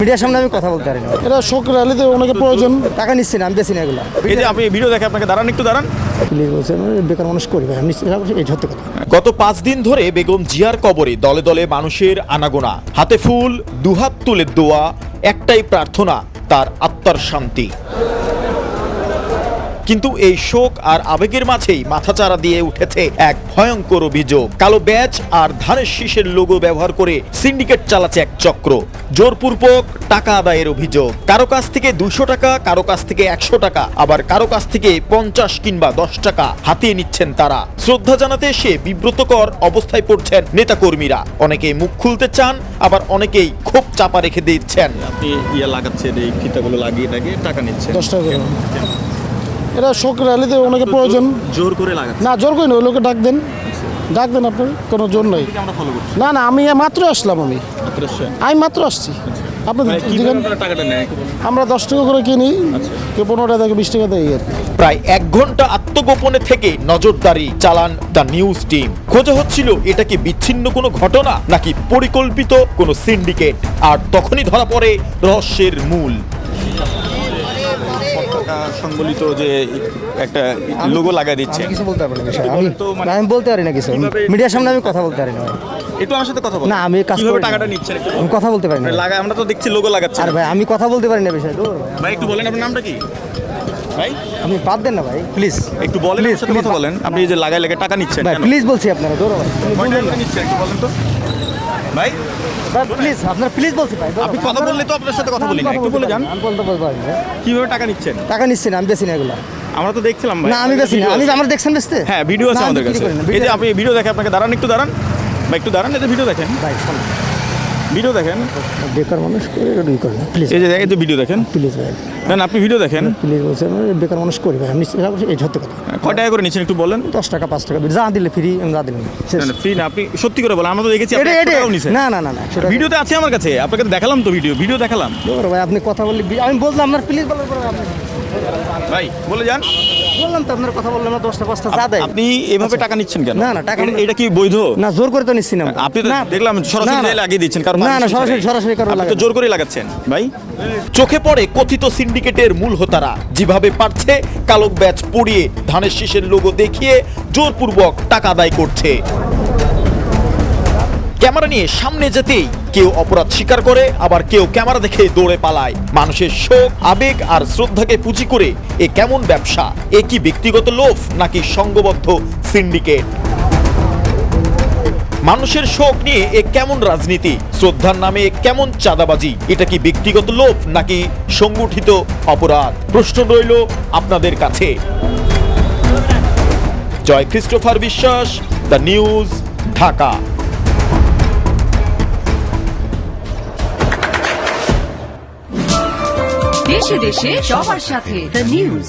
মিডিয়ার সামনে আমি কথা বলতে পারি না। এটা শোক র্যালিতে অনেকে প্রয়োজন। টাকা নিচ্ছি না, আমি বেশি না এগুলো। এই যে আপনি ভিডিও দেখে আপনাকে দাঁড়ান, একটু দাঁড়ান। প্লিজ বলছেন বেকার মানুষ করবে, আমি এই সত্যি কথা। গত 5 দিন ধরে বেগম জিয়ার কবরে দলে দলে মানুষের আনাগোনা, হাতে ফুল, দুহাত তুলে দোয়া, একটাই প্রার্থনা তার আত্মার শান্তি। কিন্তু এই শোক আর আবেগের মাঝেই মাথাচাড়া দিয়ে উঠেছে এক ভয়ঙ্কর অভিযোগ। কালো ব্যাজ আর ধানের শীষের লোগো ব্যবহার করে সিন্ডিকেট চালাচ্ছে এক চক্র। জোরপূর্বক টাকা আদায়ের অভিযোগ। কারো কাছ থেকে 200 টাকা, কারো কাছ থেকে 100 টাকা, আবার কারো কাছ থেকে 50 কিংবা 10 টাকা হাতিয়ে নিচ্ছেন তারা। শ্রদ্ধা জানাতে এসে বিব্রতকর অবস্থায় পড়ছেন নেতাকর্মীরা। অনেকেই মুখ খুলতে চান, আবার অনেকেই ক্ষোভ চাপা রেখে দিচ্ছেন। আপনি লাগাচ্ছেন, এই ফিতাগুলো লাগিয়ে টাকা নিচ্ছেন 10 টাকা করে। এটা শোক র্যালিতে অনেকে প্রয়োজন। জোর করে লাগাচ্ছেন না, জোর করে না, ওই লোকে ডাক দেন আপনি, কোনো জোর নাই। আমরা ফলো করছি। না না, আমি মাত্র আসলাম, আমি মাত্র আসছি। আপনি দিবেন, টাকাটা নেয় আমরা 10 টাকা করে কিনি, কেউ 15 টাকা থেকে 20 টাকা দেয় আর কি। প্রায় 1 ঘন্টা আত্মগোপনে থেকে নজরদারি চালান দ্য নিউজ টিম। খোঁজা হচ্ছিল এটা কি বিচ্ছিন্ন কোনো ঘটনা নাকি পরিকল্পিত কোনো সিন্ডিকেট। আর তখনই ধরা পড়ে রহস্যের মূল। সংবলিত যে একটা লোগো লাগাই দিচ্ছে। কিছু বলতে পারি না, আমি আমি বলতে পারি না কিছু। মিডিয়ার সামনে আমি কথা বলতে পারি না। একটু আমার সাথে কথা বলুন। না, আমি কাজ কিভাবে করি না। টাকাটা নিচ্ছেন একটু আমি কথা বলতে পারি না। লাগা, আমরা তো দেখছি লোগো লাগাচ্ছেন। আর ভাই আমি কথা বলতে পারি না বিষয়। ভাই একটু বলেন আপনার নামটা কি? ভাই আপনি বাদ দেন না ভাই, প্লিজ। একটু বলেন, আমার সাথে কথা বলেন। আপনি এই যে লাগাই লেগে টাকা নিচ্ছেন ভাই কেন? প্লিজ বলছি আপনারা, দৌড়ো ভাই। কয় টাকা নিচ্ছেন একটু বলেন তো ভাই। প্লিজ আপনারা প্লিজ বলছি ভাই। আপনি কথা বললে তো আপনার সাথে কথা বলি না, একটু বলে যান। আমি বলতে পারি না। কিভাবে টাকা নিচ্ছেন? টাকা নিচ্ছি না, আমি বেশি না এগুলো। আমরা তো দেখছিলাম ভাই। না, আমি বেশি না। আমি আমরা দেখছেন বেচতে। হ্যাঁ, ভিডিও আছে না, আমি আমাদের বিক্রি কাছে। করি না। এই যে আপনি ভিডিও দেখে আপনাকে দাঁড়ান, একটু দাঁড়ান ভাই, একটু দাঁড়ান। এই যে ভিডিও দেখেন, ভাই শোনো, ভিডিও দেখেন। বেকার মানুষ করে করে না, প্লিজ। এই যে ভিডিও দেখেন, প্লিজ ভাই, না না, আপনি ভিডিও দেখেন। প্লিজ বলছেন বেকার মানুষ করবে, আমি এই সত্যি কথা। কয় টাকা করে নিচ্ছেন একটু বলেন? 10 টাকা 5 টাকা যা দিলে ফ্রি, আমি যা দিলাম শেষ। না না, ফ্রি না, আপনি সত্যি করে বলেন। আমরা তো দেখেছি আপনি 100 টাকাও নিছেন। না না না না, সেটা ভিডিওতে আছে আমার কাছে, আপনাকে দেখালাম তো, ভিডিও দেখালাম। দৌড়ো ভাই, আপনি কথা বললে আমি বললাম আপনার প্লিজ বলার পরে আপনি ভাই বলে যান। বললাম তো আপনার কথা বললাম না, 10টা 5টা যা দেয়। আপনি এভাবে টাকা নিচ্ছেন কেন? না না, টাকা এটা কি বৈধ? না, জোর করে তো নিচ্ছি না। আপনি তো না, দেখলাম সরাসরি না, না। লাগিয়ে দিচ্ছেন, কারণ না না, সরাসরি কারো আপনি লাগে তো জোর করে লাগাচ্ছেন ভাই। চোখে পড়ে কথিত সিন্ডিকেটের মূল হোতারা যেভাবে পারছে কালো ব্যাজ পরিয়ে ধানের শীষের লোগো দেখিয়ে জোরপূর্বক টাকা আদায় করছে। ক্যামেরা নিয়ে সামনে যেতেই কেউ অপরাধ স্বীকার করে, আবার কেউ ক্যামেরা দেখে দৌড়ে পালায়। মানুষের শোক, আবেগ আর শ্রদ্ধাকে পুঁজি করে এ কেমন ব্যবসা? এ কি ব্যক্তিগত লোভ নাকি সংঘবদ্ধ সিন্ডিকেট? মানুষের শোক নিয়ে এ কেমন রাজনীতি? শ্রদ্ধার নামে কেমন চাঁদাবাজি? এটা কি ব্যক্তিগত লোভ নাকি সংগঠিত অপরাধ? প্রশ্ন রইল আপনাদের কাছে। জয় ক্রিস্টোফার বিশ্বাস, দ্য নিউজ, ঢাকা। দেশে দেশে সবার সাথে দ্য নিউজ।